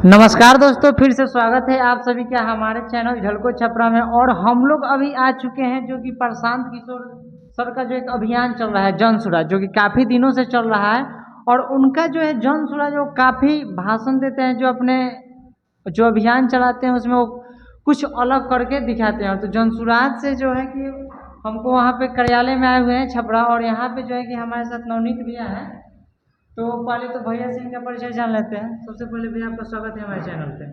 नमस्कार दोस्तों, फिर से स्वागत है आप सभी का हमारे चैनल झलको छपरा में। और हम लोग अभी आ चुके हैं जो कि प्रशांत किशोर सर का जो एक अभियान चल रहा है जन सुराज, जो कि काफ़ी दिनों से चल रहा है। और उनका जो है जन सुराज वो काफ़ी भाषण देते हैं, जो अपने जो अभियान चलाते हैं उसमें वो कुछ अलग करके दिखाते हैं। तो जन सुराज से जो है कि हमको वहाँ पे कार्यालय में आए हुए हैं छपरा, और यहाँ पे जो है कि हमारे साथ नवनीत भैया हैं। तो पहले तो भैया से इनका परिचय जान लेते हैं। सबसे पहले भैया आपका स्वागत है हमारे चैनल पे।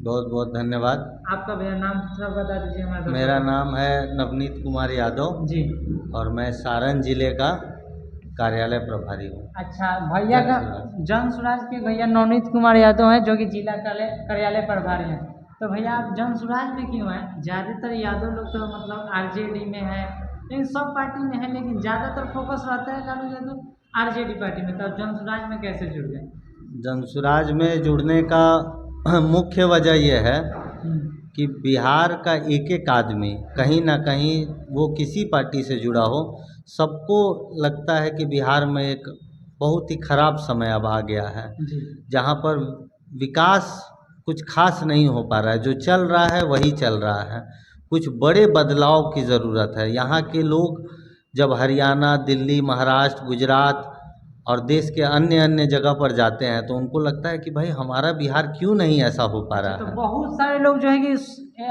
बहुत बहुत धन्यवाद। आपका भैया नाम थोड़ा बता दीजिए हमारे दोस्तों मेरा को। नाम है नवनीत कुमार यादव जी। और मैं सारण जिले का कार्यालय प्रभारी हूँ। अच्छा, भैया का जन सुराज के भैया नवनीत कुमार यादव हैं, जो कि जिला कार्यालय प्रभारी हैं। तो भैया आप जन सुराज में क्यों हैं? ज़्यादातर यादव लोग तो मतलब आरजेडी में है, लेकिन सब पार्टी में है, लेकिन ज़्यादातर फोकस रहता है लालू यादव आरजेडी पार्टी में। तो आप जन सुराज में कैसे जुड़ गए? जनसुराज में जुड़ने का मुख्य वजह यह है कि बिहार का एक एक आदमी कहीं ना कहीं वो किसी पार्टी से जुड़ा हो, सबको लगता है कि बिहार में एक बहुत ही खराब समय अब आ गया है, जी। जहाँ पर विकास कुछ खास नहीं हो पा रहा है। जो चल रहा है वही चल रहा है। कुछ बड़े बदलाव की ज़रूरत है। यहाँ के लोग जब हरियाणा, दिल्ली, महाराष्ट्र, गुजरात और देश के अन्य अन्य जगह पर जाते हैं तो उनको लगता है कि भाई हमारा बिहार क्यों नहीं ऐसा हो पा रहा तो है। बहुत सारे लोग जो है कि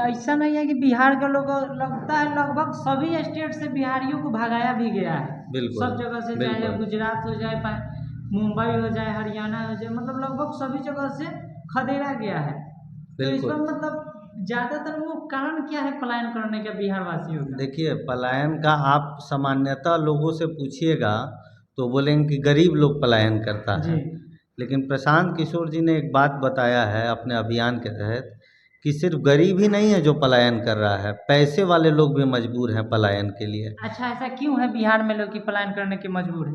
ऐसा नहीं है कि बिहार के लोग, लगता है लगभग सभी स्टेट से बिहारियों को भगाया भी गया है। बिल्कुल सब जगह से, चाहे बिल्कुल गुजरात हो जाए, मुंबई हो जाए, हरियाणा हो जाए, मतलब लगभग सभी जगह से खदेड़ा गया है। तो इसका बिल्कुल। मतलब ज़्यादातर वो कारण क्या है पलायन करने का बिहार वासियों का? देखिए, पलायन का आप सामान्यतः लोगों से पूछिएगा तो बोलेंगे कि गरीब लोग पलायन करता जी। है। लेकिन प्रशांत किशोर जी ने एक बात बताया है अपने अभियान के तहत कि सिर्फ गरीब ही नहीं है जो पलायन कर रहा है, पैसे वाले लोग भी मजबूर हैं पलायन के लिए। अच्छा, ऐसा क्यों है बिहार में लोग की पलायन करने के मजबूर है?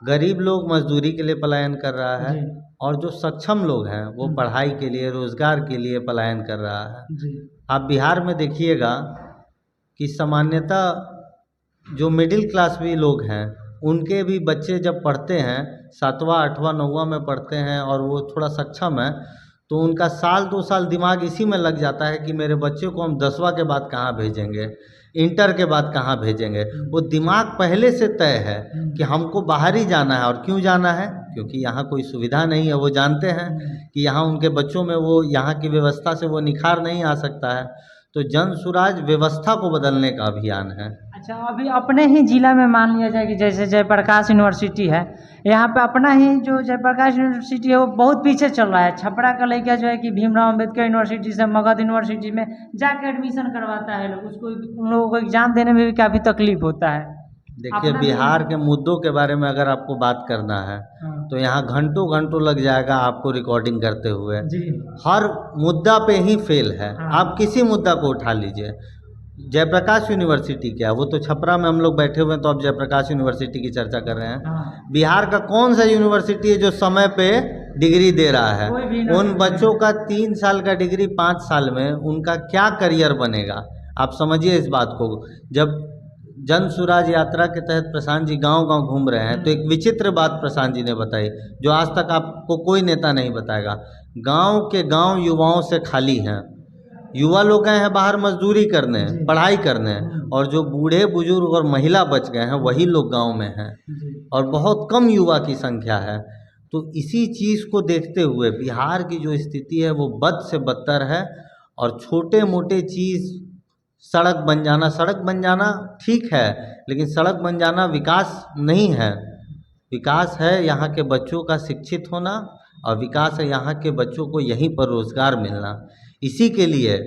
गरीब लोग मजदूरी के लिए पलायन कर रहा है जी। और जो सक्षम लोग हैं वो पढ़ाई के लिए, रोजगार के लिए पलायन कर रहा है। जी। आप बिहार में देखिएगा कि सामान्यतः जो मिडिल क्लास भी लोग हैं उनके भी बच्चे जब पढ़ते हैं, 7वां 8वां 9वां में पढ़ते हैं और वो थोड़ा सक्षम है, तो उनका साल 2 साल दिमाग इसी में लग जाता है कि मेरे बच्चे को हम 10वां के बाद कहाँ भेजेंगे, इंटर के बाद कहाँ भेजेंगे। वो दिमाग पहले से तय है कि हमको बाहर ही जाना है। और क्यों जाना है? क्योंकि यहाँ कोई सुविधा नहीं है। वो जानते हैं कि यहाँ उनके बच्चों में वो यहाँ की व्यवस्था से वो निखार नहीं आ सकता है। तो जन सुराज व्यवस्था को बदलने का अभियान है। अच्छा, अभी अपने ही जिला में मान लिया जाए कि जैसे जयप्रकाश यूनिवर्सिटी है, यहाँ पे अपना ही जो जयप्रकाश यूनिवर्सिटी है वो बहुत पीछे चल रहा है। छपरा का लड़का जो है कि भीमराव अम्बेडकर यूनिवर्सिटी से मगध यूनिवर्सिटी में जाके एडमिशन करवाता है लोग, उसको उन लोगों को एग्जाम देने में भी काफ़ी तकलीफ होता है। देखिए, बिहार के मुद्दों के बारे में अगर आपको बात करना है तो यहाँ घंटों घंटों लग जाएगा आपको रिकॉर्डिंग करते हुए। जी। हर मुद्दा पे ही फेल है। हाँ। आप किसी मुद्दा को उठा लीजिए। जयप्रकाश यूनिवर्सिटी क्या, वो तो छपरा में हम लोग बैठे हुए हैं तो आप जयप्रकाश यूनिवर्सिटी की चर्चा कर रहे हैं। हाँ। बिहार का कौन सा यूनिवर्सिटी है जो समय पे डिग्री दे रहा है? उन बच्चों का 3 साल का डिग्री 5 साल में उनका क्या करियर बनेगा? आप समझिए इस बात को। जब जन सुराज यात्रा के तहत प्रशांत जी गांव-गांव घूम रहे हैं तो एक विचित्र बात प्रशांत जी ने बताई, जो आज तक आपको कोई नेता नहीं बताएगा। गांव के गांव युवाओं से खाली हैं। युवा लोग गए हैं बाहर मजदूरी करने, पढ़ाई करने, और जो बूढ़े बुजुर्ग और महिला बच गए हैं वही लोग गांव में हैं और बहुत कम युवा की संख्या है। तो इसी चीज़ को देखते हुए बिहार की जो स्थिति है वो बद से बदतर है। और छोटे मोटे चीज़, सड़क बन जाना ठीक है, लेकिन सड़क बन जाना विकास नहीं है। विकास है यहाँ के बच्चों का शिक्षित होना, और विकास है यहाँ के बच्चों को यहीं पर रोज़गार मिलना। इसी के लिए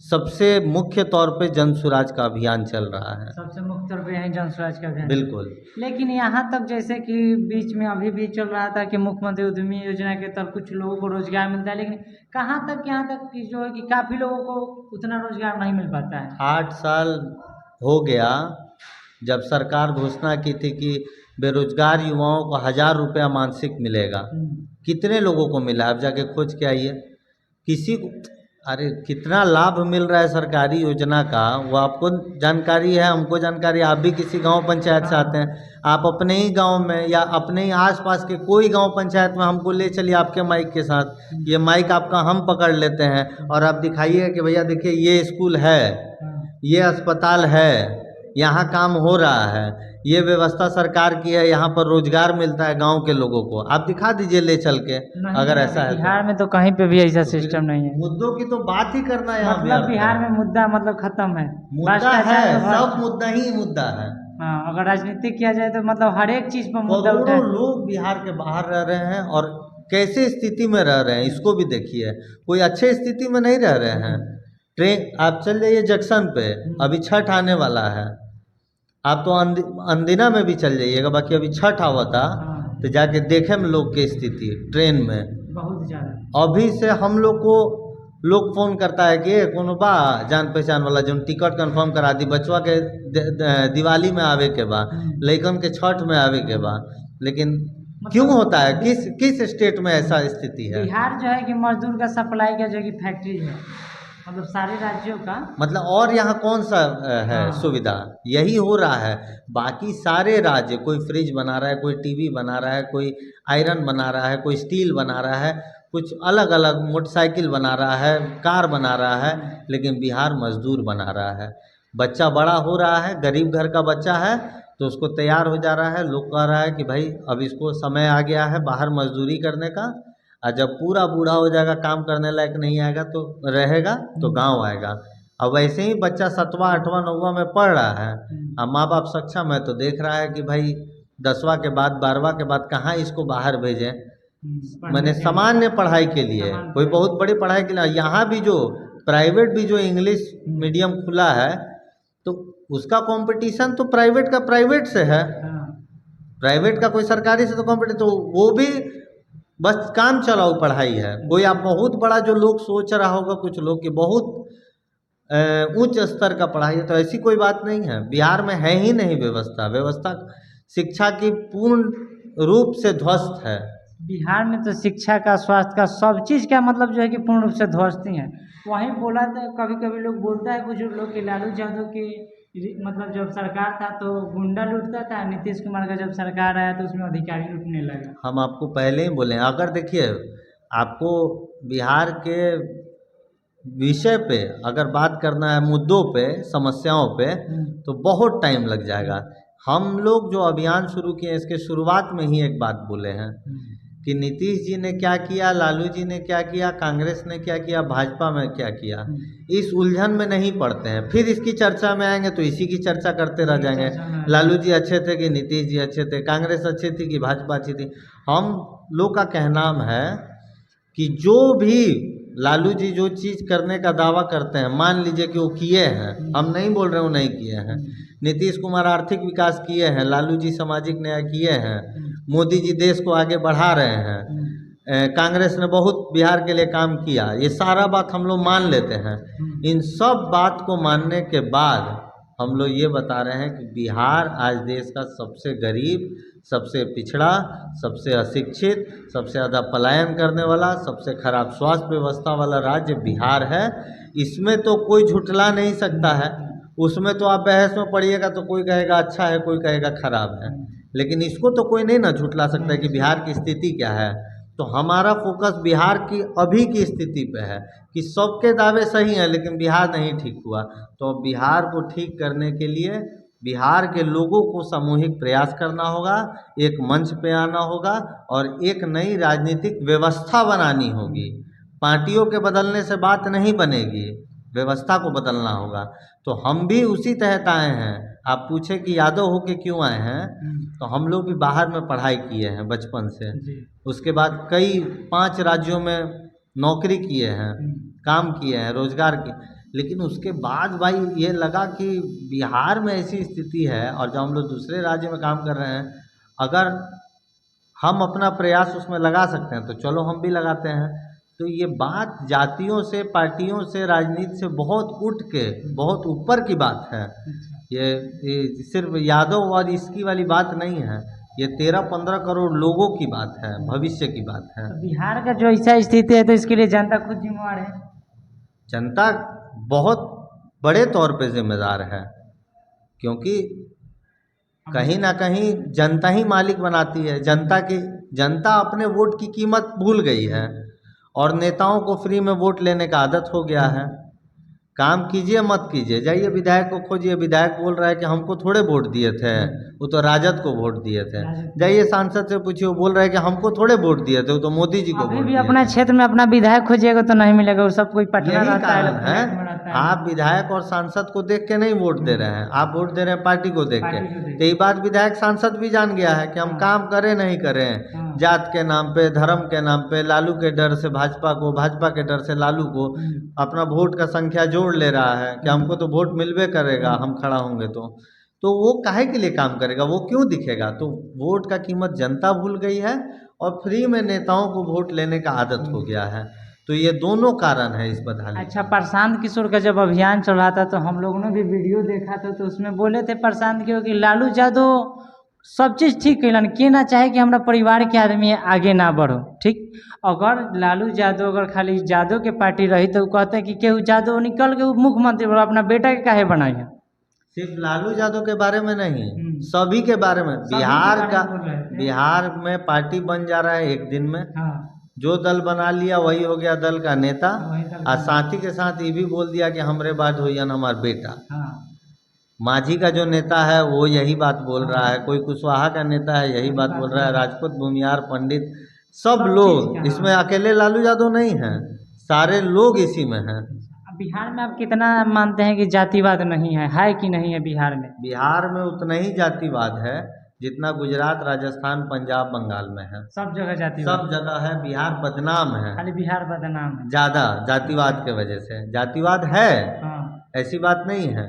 सबसे मुख्य तौर पे जन सुराज का अभियान चल रहा है। सबसे मुख्य तौर पे यही जन सुराज का अभियान। बिल्कुल। लेकिन यहाँ तक जैसे कि बीच में अभी भी चल रहा था कि मुख्यमंत्री उद्यमी योजना के तहत कुछ लोगों को रोजगार मिलता है, लेकिन कहाँ तक यहाँ तक कि जो है कि काफ़ी लोगों को उतना रोजगार नहीं मिल पाता है। 8 साल हो गया जब सरकार घोषणा की थी कि बेरोजगार युवाओं को 1000 रुपया मासिक मिलेगा। कितने लोगों को मिला? आप जाके खोज के आइए। किसी को अरे कितना लाभ मिल रहा है सरकारी योजना का, वो आपको जानकारी है, हमको जानकारी। आप भी किसी गांव पंचायत से आते हैं, आप अपने ही गांव में या अपने ही आसपास के कोई गांव पंचायत में हमको ले चलिए आपके माइक के साथ, ये माइक आपका हम पकड़ लेते हैं और आप दिखाइए कि भैया देखिए ये स्कूल है, ये अस्पताल है, यहाँ काम हो रहा है, ये व्यवस्था सरकार की है, यहाँ पर रोजगार मिलता है गांव के लोगों को, आप दिखा दीजिए ले चल के। अगर ऐसा है बिहार में तो कहीं पे भी ऐसा सिस्टम नहीं है। मुद्दों की तो बात ही करना है यहाँ मतलब बिहार में मुद्दा मतलब खत्म है, मुद्दा है, सब मुद्दा ही मुद्दा है। हाँ, अगर राजनीति किया जाए तो मतलब हर एक चीज पर मुद्दा उठा करोड़ों लोग बिहार के बाहर रह रहे हैं और कैसे स्थिति में रह रहे हैं इसको भी देखिए, कोई अच्छे स्थिति में नहीं रह रहे हैं। ट्रेन आप चल जाइए जंक्शन पे, अभी छठ आने वाला है, आप तो अंदिना में भी चल जाइएगा, बाकी अभी छठ आवा था तो जाके देखे में लोग की स्थिति ट्रेन में बहुत ज़्यादा। अभी से हम लोग को लोग फ़ोन करता है कि कोनो बा जान पहचान वाला जो टिकट कंफर्म करा दी, बचवा के दिवाली में आवे के बा, लइकन के छठ में आवे के बा, लेकिन क्यों होता है, किस स्टेट में ऐसा स्थिति है? बिहार जो है कि मजदूर का सप्लाई का जो कि फैक्ट्री है, मतलब सारे राज्यों का, मतलब और यहाँ कौन सा है सुविधा, यही हो रहा है। बाकी सारे राज्य, कोई फ्रिज बना रहा है, कोई टीवी बना रहा है, कोई आयरन बना रहा है, कोई स्टील बना रहा है, कुछ अलग अलग मोटरसाइकिल बना रहा है, कार बना रहा है, लेकिन बिहार मजदूर बना रहा है। बच्चा बड़ा हो रहा है, गरीब घर का बच्चा है तो उसको तैयार हो जा रहा है, लोग कह रहा है कि भाई अब इसको समय आ गया है बाहर मजदूरी करने का, और जब पूरा बूढ़ा हो जाएगा, काम करने लायक नहीं आएगा तो रहेगा तो गांव आएगा। अब वैसे ही बच्चा 7वां 8वां 9वां में पढ़ रहा है, अब माँ बाप सक्षम है तो देख रहा है कि भाई 10वां के बाद 12वां के बाद कहाँ इसको बाहर भेजें, मैंने सामान्य पढ़ाई के लिए, कोई बहुत बड़ी पढ़ाई के लिए। यहाँ भी जो प्राइवेट भी जो इंग्लिश मीडियम खुला है तो उसका कंपटीशन तो प्राइवेट का प्राइवेट से है, प्राइवेट का कोई सरकारी से तो कंपटीशन, तो वो भी बस काम चलाओ पढ़ाई है। कोई आप बहुत बड़ा जो लोग सोच रहा होगा कुछ लोग कि बहुत उच्च स्तर का पढ़ाई है, तो ऐसी कोई बात नहीं है। बिहार में है ही नहीं व्यवस्था शिक्षा की पूर्ण रूप से ध्वस्त है। बिहार में तो शिक्षा का, स्वास्थ्य का, सब चीज़ का मतलब जो है कि पूर्ण रूप से ध्वस्त ही है। वहीं बोला था, कभी कभी लोग बोलता है बुजुर्ग लोग कि लालू यादव की मतलब जब सरकार था तो गुंडा लूटता था, नीतीश कुमार का जब सरकार आया तो उसमें अधिकारी लूटने लगा। हम आपको पहले ही बोले, अगर देखिए आपको बिहार के विषय पे अगर बात करना है, मुद्दों पे, समस्याओं पे, तो बहुत टाइम लग जाएगा। हम लोग जो अभियान शुरू किए इसके शुरुआत में ही एक बात बोले हैं कि नीतीश जी ने क्या किया, लालू जी ने क्या किया, कांग्रेस ने क्या किया, भाजपा में क्या किया, इस उलझन में नहीं पड़ते हैं। फिर इसकी चर्चा में आएंगे तो इसी की चर्चा करते रह जाएंगे, लालू जी अच्छे थे कि नीतीश जी अच्छे थे, कांग्रेस अच्छी थी कि भाजपा अच्छी थी। हम लोग का कहना है कि जो भी लालू जी जो चीज़ करने का दावा करते हैं, मान लीजिए कि वो किए हैं, हम नहीं बोल रहे वो नहीं किए हैं। नीतीश कुमार आर्थिक विकास किए हैं, लालू जी सामाजिक न्याय किए हैं, मोदी जी देश को आगे बढ़ा रहे हैं, कांग्रेस ने बहुत बिहार के लिए काम किया, ये सारा बात हम लोग मान लेते हैं। इन सब बात को मानने के बाद हम लोग ये बता रहे हैं कि बिहार आज देश का सबसे गरीब, सबसे पिछड़ा, सबसे अशिक्षित, सबसे ज़्यादा पलायन करने वाला, सबसे खराब स्वास्थ्य व्यवस्था वाला राज्य बिहार है। इसमें तो कोई झुठला नहीं सकता है। उसमें तो आप बहस में पढ़िएगा तो कोई कहेगा अच्छा है, कोई कहेगा खराब है, लेकिन इसको तो कोई नहीं ना झुठला सकता है कि बिहार की स्थिति क्या है। तो हमारा फोकस बिहार की अभी की स्थिति पे है कि सबके दावे सही हैं लेकिन बिहार नहीं ठीक हुआ। तो बिहार को ठीक करने के लिए बिहार के लोगों को सामूहिक प्रयास करना होगा, एक मंच पे आना होगा और एक नई राजनीतिक व्यवस्था बनानी होगी। पार्टियों के बदलने से बात नहीं बनेगी, व्यवस्था को बदलना होगा। तो हम भी उसी तहत आए हैं। आप पूछे कि यादव हो के क्यों आए हैं, तो हम लोग भी बाहर में पढ़ाई किए हैं बचपन से, उसके बाद कई 5 राज्यों में नौकरी किए हैं, काम किए हैं, रोजगार की, लेकिन उसके बाद भाई ये लगा कि बिहार में ऐसी स्थिति है और जब हम लोग दूसरे राज्य में काम कर रहे हैं, अगर हम अपना प्रयास उसमें लगा सकते हैं तो चलो हम भी लगाते हैं। तो ये बात जातियों से, पार्टियों से, राजनीति से बहुत उठ के बहुत ऊपर की बात है। ये सिर्फ यादव और इसकी वाली बात नहीं है, ये 13-15 करोड़ लोगों की बात है, भविष्य की बात है। तो बिहार का जो ऐसा स्थिति है तो इसके लिए जनता खुद जिम्मेवार है। जनता बहुत बड़े तौर पे जिम्मेदार है, क्योंकि कहीं ना कहीं जनता ही मालिक बनाती है। जनता अपने वोट की कीमत भूल गई है और नेताओं को फ्री में वोट लेने का आदत हो गया है। काम कीजिए मत कीजिए, जाइए विधायक को खोजिए, विधायक बोल रहा है कि हमको थोड़े वोट दिए थे, वो तो राजद को वोट दिए थे। जाइए सांसद से पूछिए, वो बोल रहा है कि हमको थोड़े वोट दिए थे, वो तो मोदी जी को अभी वोट भी दिए अपना थे। क्षेत्र में अपना विधायक खोजिएगा तो नहीं मिलेगा, वो सब कोई पटना यही रहता है, कारण है, फ्लैट में रहता है। आप विधायक और सांसद को देख के नहीं वोट दे रहे हैं, आप वोट दे रहे हैं पार्टी को देख के। पार्टी को देख तो ये बात विधायक सांसद भी जान गया है कि हम काम करें नहीं करें, हाँ। जात के नाम पे, धर्म के नाम पे, लालू के डर से भाजपा को, भाजपा के डर से लालू को अपना वोट का संख्या जोड़ ले रहा है कि हमको तो वोट मिलबे करेगा, हम खड़ा होंगे तो वो काहे के लिए काम करेगा, वो क्यों दिखेगा। तो वोट का कीमत जनता भूल गई है और फ्री में नेताओं को वोट लेने का आदत हो गया है। तो ये दोनों कारण है इस बदहाली। अच्छा, प्रशांत किशोर का जब अभियान चल रहा था तो हम लोगों ने भी वीडियो देखा था, तो उसमें बोले थे प्रशांत किशोर कि लालू यादव सब चीज़ ठीक कैलन, के ना चाहे कि हमारा परिवार के आदमी आगे ना बढ़ो। ठीक, अगर लालू यादव अगर खाली यादव के पार्टी रही तो कहते हैं कि केहू यादव निकल के मुख्यमंत्री बनो, अपना बेटा के काहे बनाइए। सिर्फ लालू यादव के बारे में नहीं, सभी के बारे में। बिहार में पार्टी बन जा रहा है एक दिन में। हाँ, जो दल बना लिया वही हो गया दल का नेता, वही दल और साथ ही के साथ ये भी बोल दिया कि हमरे बाद होइयन हमार बेटा। हाँ, माझी का जो नेता है वो यही बात बोल रहा है, कोई कुशवाहा का नेता है यही बात बोल रहा है, राजपूत, भूमियार, पंडित, सब लोग इसमें, अकेले लालू यादव नहीं है, सारे लोग इसी में हैं। बिहार में आप कितना मानते हैं कि जातिवाद नहीं है कि नहीं है बिहार में? बिहार में उतना ही जातिवाद है जितना गुजरात, राजस्थान, पंजाब, बंगाल में है। सब जगह जातिवाद, सब जगह है। बिहार बदनाम है, खाली बिहार बदनाम है ज़्यादा जातिवाद के वजह से। जातिवाद है, हाँ, ऐसी बात नहीं है,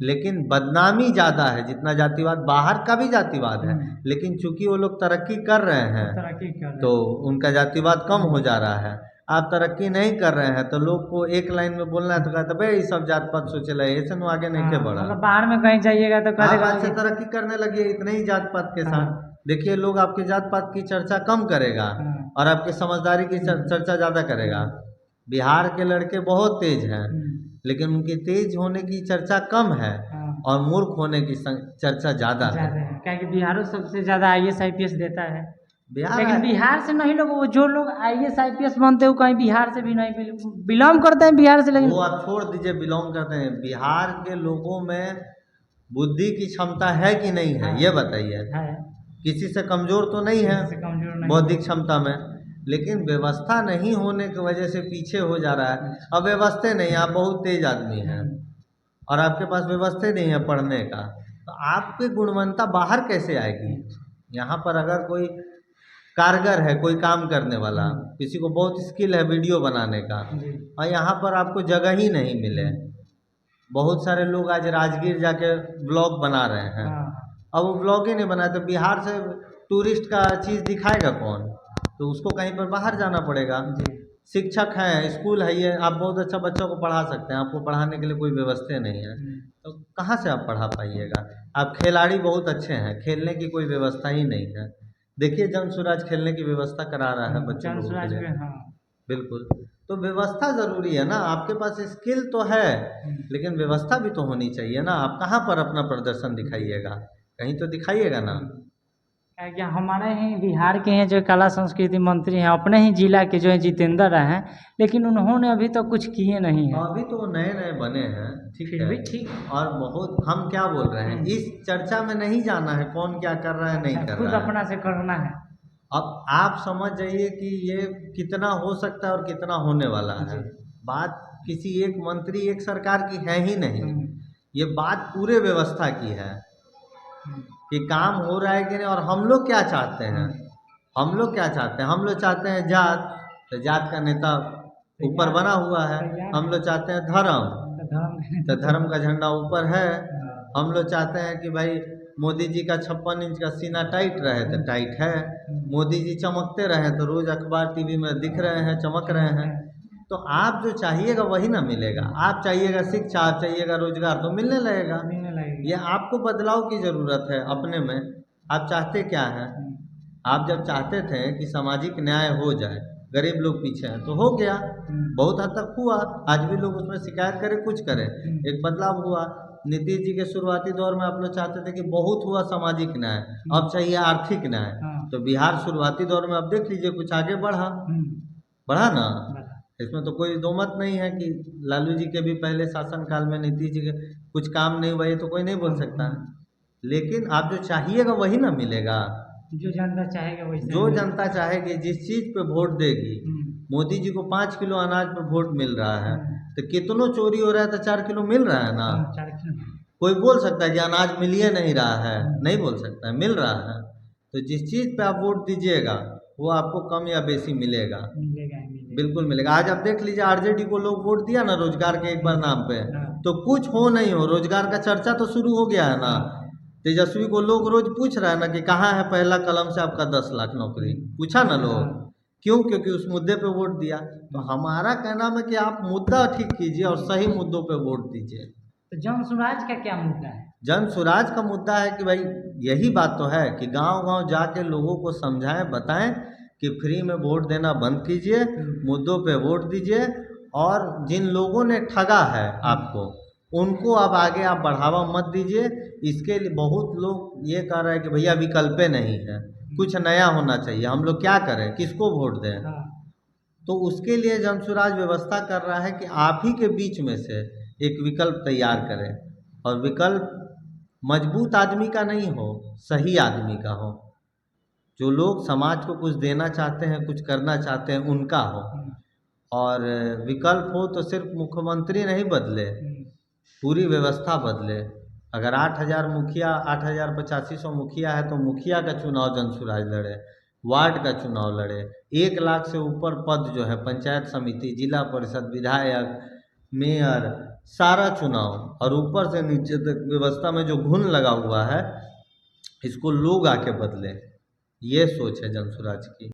लेकिन बदनामी ज़्यादा है। जितना जातिवाद, बाहर का भी जातिवाद है, लेकिन चूंकि वो लोग तरक्की कर रहे हैं तरक्की कर रहे हैं। तो उनका जातिवाद कम हो जा रहा है। आप तरक्की नहीं कर रहे हैं तो लोग को एक लाइन में बोलना है तो कहते भाई सब जात पात सोचे लगे, ऐसे नु आगे नहीं के बढ़ा। मतलब बाहर में कहीं जाइएगा तो आप कहेगा आज से तरक्की करने लगिए इतने ही जात पात के साथ, देखिए लोग आपके जात पात की चर्चा कम करेगा और आपके समझदारी की चर्चा ज़्यादा करेगा। बिहार के लड़के बहुत तेज हैं, लेकिन उनकी तेज होने की चर्चा कम है और मूर्ख होने की चर्चा ज़्यादा है। क्या कि बिहार सबसे ज़्यादा IAS IPS देता है, बिहार, लेकिन बिहार से नहीं लोग, वो जो लोग IAS IPS बनते हैं वो कहीं बिहार से भी नहीं बिलोंग करते हैं बिहार से, लेकिन वो आप छोड़ दीजिए बिलोंग करते हैं। बिहार के लोगों में बुद्धि की क्षमता है कि नहीं है, ये बताइए। किसी से कमज़ोर तो नहीं है बौद्धिक क्षमता में, लेकिन व्यवस्था नहीं होने की वजह से पीछे हो जा रहा है। अब व्यवस्था नहीं, आप बहुत तेज आदमी हैं और आपके पास व्यवस्था नहीं है पढ़ने का, तो आपकी गुणवत्ता बाहर कैसे आएगी। यहाँ पर अगर कोई कारगर है, कोई काम करने वाला, किसी को बहुत स्किल है वीडियो बनाने का, और यहाँ पर आपको जगह ही नहीं मिले। बहुत सारे लोग आज राजगीर जाके ब्लॉग बना रहे हैं, अब वो ब्लॉग ही नहीं बनाए तो बिहार से टूरिस्ट का चीज़ दिखाएगा कौन, तो उसको कहीं पर बाहर जाना पड़ेगा। शिक्षक हैं, स्कूल है, ये आप बहुत अच्छा बच्चों को पढ़ा सकते हैं, आपको पढ़ाने के लिए कोई व्यवस्था नहीं है तो कहाँ से आप पढ़ा पाइएगा। आप खिलाड़ी बहुत अच्छे हैं, खेलने की कोई व्यवस्था ही नहीं है। देखिए जनसुराज खेलने की व्यवस्था करा रहा है बच्चों लोगों के लिए। बिल्कुल, तो व्यवस्था ज़रूरी है ना। आपके पास स्किल तो है लेकिन व्यवस्था भी तो होनी चाहिए ना। आप कहाँ पर अपना प्रदर्शन दिखाइएगा, कहीं तो दिखाइएगा ना। क्या हमारे ही बिहार के हैं जो कला संस्कृति मंत्री हैं, अपने ही जिला के जो है जितेंद्र हैं, लेकिन उन्होंने अभी तक कुछ किए नहीं हैं। अभी तो नए नए बने हैं, ठीक फिर है, भी ठीक। और बहुत, हम क्या बोल रहे हैं, इस चर्चा में नहीं जाना है कौन क्या कर रहा है नहीं कर खुद रहा है, अपना से करना है। अब आप समझ जाइए कि ये कितना हो सकता है और कितना होने वाला है। बात किसी एक मंत्री एक सरकार की है ही नहीं, ये बात पूरे व्यवस्था की है कि काम हो रहा है कि नहीं। और हम लोग क्या चाहते हैं, हम लोग क्या चाहते हैं, हम लोग चाहते हैं जात, तो जात का नेता ऊपर बना हुआ है। हम लोग चाहते हैं धर्म, तो धर्म का झंडा ऊपर है। हम लोग चाहते हैं कि भाई मोदी जी का 56 इंच का सीना टाइट रहे, तो टाइट है। मोदी जी चमकते रहे तो रोज अखबार टीवी में दिख रहे हैं, चमक रहे हैं। तो आप जो चाहिएगा वही ना मिलेगा। आप चाहिएगा शिक्षा, आप चाहिएगा रोजगार, तो मिलने लगेगा। ये आपको बदलाव की ज़रूरत है अपने में। आप चाहते क्या हैं, आप जब चाहते थे कि सामाजिक न्याय हो जाए गरीब लोग पीछे हैं, तो हो गया, बहुत हद तक हुआ। आज भी लोग उसमें शिकायत करें, कुछ करें, एक बदलाव हुआ। नीतीश जी के शुरुआती दौर में आप लोग चाहते थे कि बहुत हुआ सामाजिक न्याय, अब चाहिए आर्थिक न्याय। तो बिहार शुरुआती दौर में अब देख लीजिए कुछ आगे बढ़ा, बढ़ा ना, इसमें तो कोई दो मत नहीं है कि लालू जी के भी पहले शासनकाल में नीतीश जी के कुछ काम नहीं हुआ, ये तो कोई नहीं बोल सकता। लेकिन आप जो चाहिएगा वही ना मिलेगा, जो जनता चाहेगा वही, जो जनता चाहेगी, जिस चीज पे वोट देगी। मोदी जी को 5 किलो अनाज पे वोट मिल रहा है, तो कितनों चोरी हो रहा है तो 4 किलो मिल रहा है ना। 4 किलो कोई बोल सकता है कि अनाज मिल ही नहीं रहा है, नहीं बोल सकता है, मिल रहा है। तो जिस चीज पे आप वोट दीजिएगा वो आपको कम या बेसी मिलेगा, बिल्कुल मिलेगा। आज आप देख लीजिए आरजेडी को लोग वोट दिया ना रोजगार के एक बार नाम पे, तो कुछ हो नहीं हो रोजगार का चर्चा तो शुरू हो गया है ना। तेजस्वी को लोग रोज पूछ रहा है ना कि कहाँ है पहला कलम से आपका 10 लाख नौकरी, पूछा ना लोग, क्यों? क्योंकि उस मुद्दे पे वोट दिया। तो हमारा कहना है कि आप मुद्दा ठीक कीजिए और सही मुद्दों पे वोट दीजिए। तो जन स्वराज का क्या मुद्दा है? जन स्वराज का मुद्दा है कि भाई यही बात तो है कि गांव-गांव जाके लोगों को समझाएं, बताएं कि फ्री में वोट देना बंद कीजिए, मुद्दों पे वोट दीजिए, और जिन लोगों ने ठगा है आपको उनको अब आगे आप बढ़ावा मत दीजिए। इसके लिए बहुत लोग ये कह रहे हैं कि भैया विकल्पे नहीं है, कुछ नया होना चाहिए, हम लोग क्या करें, किसको वोट दें। तो उसके लिए जन स्वराज व्यवस्था कर रहा है कि आप ही के बीच में से एक विकल्प तैयार करें, और विकल्प मजबूत आदमी का नहीं हो, सही आदमी का हो, जो लोग समाज को कुछ देना चाहते हैं, कुछ करना चाहते हैं, उनका हो। और विकल्प हो तो सिर्फ मुख्यमंत्री नहीं बदले, पूरी व्यवस्था बदले। अगर 8,000 मुखिया, 8,085 मुखिया है तो मुखिया का चुनाव जन स्वराज लड़े, वार्ड का चुनाव लड़े, 1 लाख से ऊपर पद जो है पंचायत समिति, जिला परिषद, विधायक, मेयर, सारा चुनाव, और ऊपर से नीचे तक व्यवस्था में जो घुन लगा हुआ है इसको लोग आके बदले, ये सोच है जन स्वराज की।